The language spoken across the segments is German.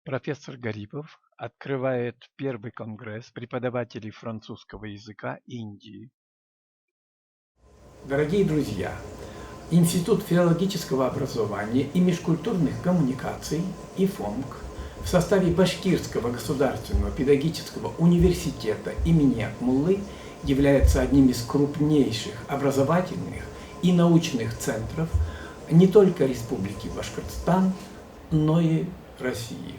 Профессор Гарипов открывает первый конгресс преподавателей французского языка Индии. Дорогие друзья, Институт филологического образования и межкультурных коммуникаций ИФОМК в составе Башкирского государственного педагогического университета имени Акмуллы является одним из крупнейших образовательных и научных центров не только Республики Башкортостан, но и России.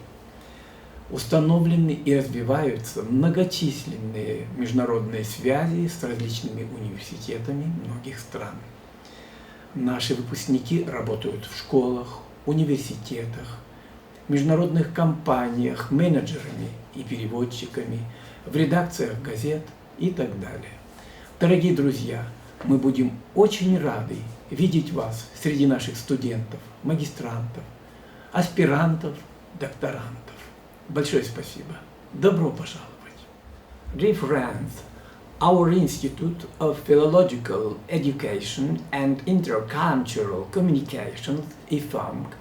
Установлены и развиваются многочисленные международные связи с различными университетами многих стран. Наши выпускники работают в школах, университетах, международных компаниях, менеджерами и переводчиками, в редакциях газет и так далее. Дорогие друзья, мы будем очень рады видеть вас среди наших студентов, магистрантов, аспирантов, докторантов. Большое спасибо. Добро пожаловать. Dear friends, our Institute of Philological Education and Intercultural Communications, IFOMC,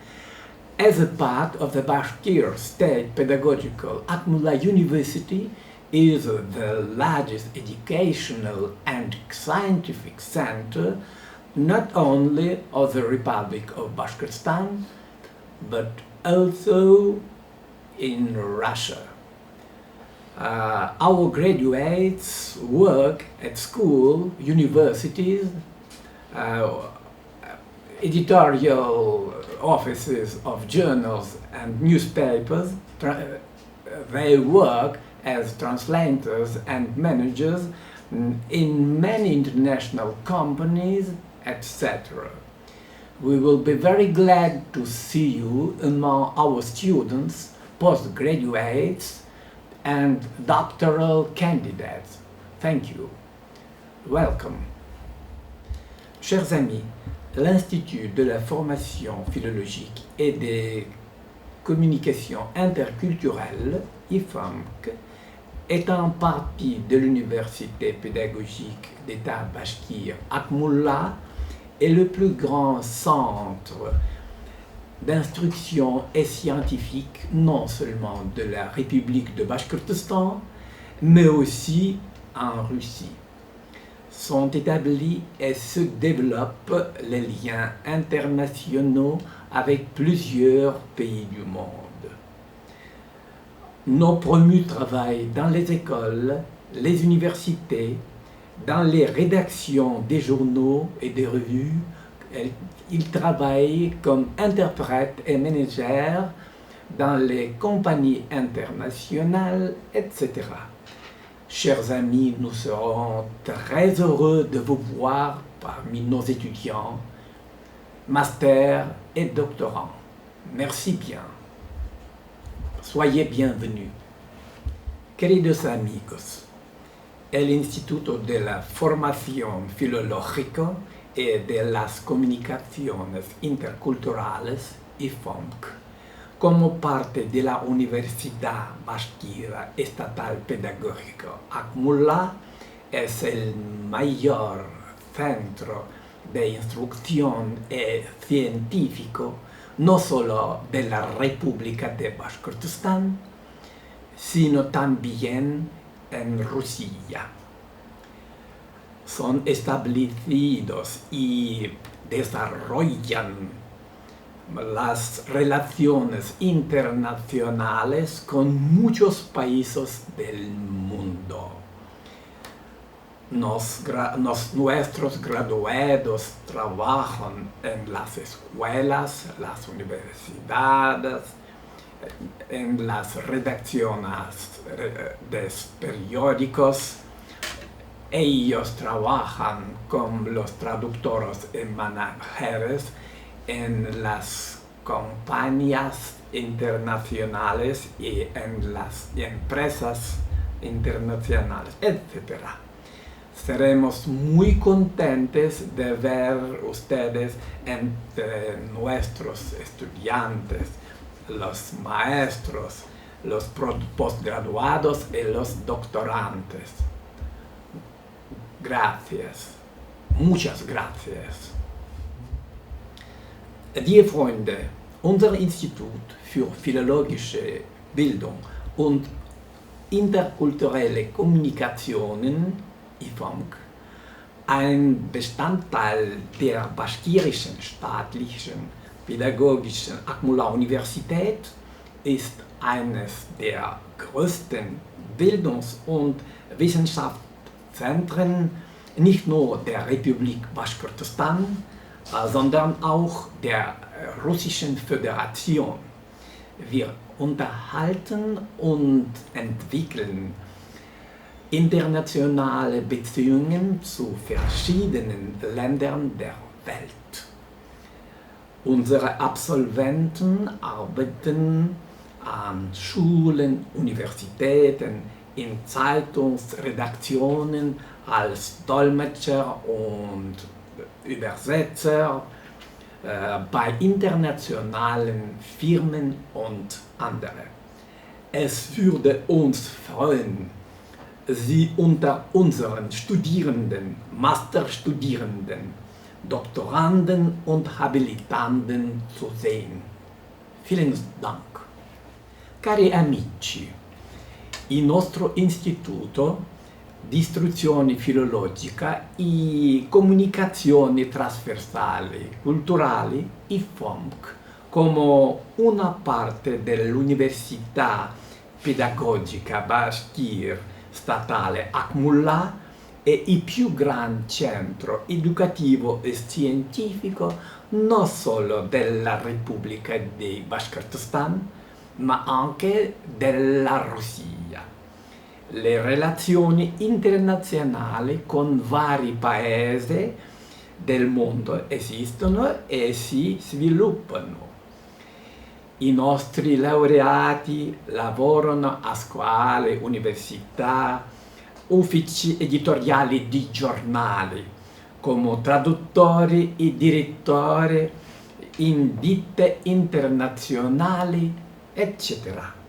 as a part of the Bashkir State Pedagogical Akmulla University, is the largest educational and scientific center not only of the Republic of Bashkortostan, but also in Russia. Our graduates work at school, universities, editorial offices of journals and newspapers. They work as translators and managers in many international companies, etc. We will be very glad to see you among our students, postgraduates, and doctoral candidates. Thank you. Welcome. Chers amis, l'Institut de la formation philologique et des communications interculturelles, IFOMC, étant partie de l'Université pédagogique d'État bashkir Akmulla, est le plus grand centre d'instruction et scientifique non seulement de la République de Bashkortostan, mais aussi en Russie. Sont établis et se développent les liens internationaux avec plusieurs pays du monde. Nos promus travaillent dans les écoles, les universités, dans les rédactions des journaux et des revues. Ils travaillent comme interprètes et managers dans les compagnies internationales, etc. Chers amis, nous serons très heureux de vous voir parmi nos étudiants, masters et doctorants. Merci bien. Soyez bienvenus. Queridos amigos, el Instituto de la Formación Filológica y de las Comunicaciones Interculturales, IFOMC, como parte de la Universidad Bashkira Estatal Pedagógica Akmulla, es el mayor centro de instrucción científico no solo de la República de Bashkortostan, sino también en Rusia. Son establecidos y desarrollan las relaciones internacionales con muchos países del mundo. Nuestros graduados trabajan en las escuelas, las universidades, en las redacciones de periódicos. Ellos trabajan con los traductores y managers en las compañías internacionales y en las empresas internacionales, etc. Seremos muy contentos de ver ustedes entre nuestros estudiantes, los maestros, los postgraduados y los doctorantes. Gracias. Muchas gracias. Liebe Freunde, unser Institut für philologische Bildung und interkulturelle Kommunikationen, IFOMC, ein Bestandteil der baschkirischen staatlichen pädagogischen Akmula-Universität, ist eines der größten Bildungs- und Wissenschaftszentren nicht nur der Republik Baschkortostan, sondern auch der Russischen Föderation. Wir unterhalten und entwickeln internationale Beziehungen zu verschiedenen Ländern der Welt. Unsere Absolventen arbeiten an Schulen, Universitäten, in Zeitungsredaktionen als Dolmetscher und Übersetzer, bei internationalen Firmen und andere. Es würde uns freuen, Sie unter unseren Studierenden, Masterstudierenden, Doktoranden und Habilitanden zu sehen. Vielen Dank. Cari amici, il nostro istituto di istruzione filologica e comunicazioni trasversali culturali, IFOMC, come una parte dell'Università Pedagogica Bashkir Statale Akmullah, è il più grande centro educativo e scientifico non solo della Repubblica di Bashkortostan, ma anche della Russia. Le relazioni internazionali con vari paesi del mondo esistono e si sviluppano. I nostri laureati lavorano a scuole, università, uffici editoriali di giornali, come traduttori e direttori in ditte internazionali, eccetera.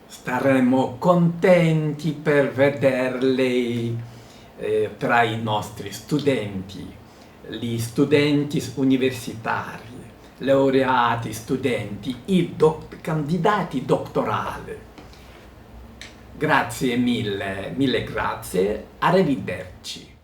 Staremo contenti per vederli tra i nostri studenti, gli studenti universitari, laureati, studenti e candidati dottorali. Grazie mille, mille grazie, arrivederci.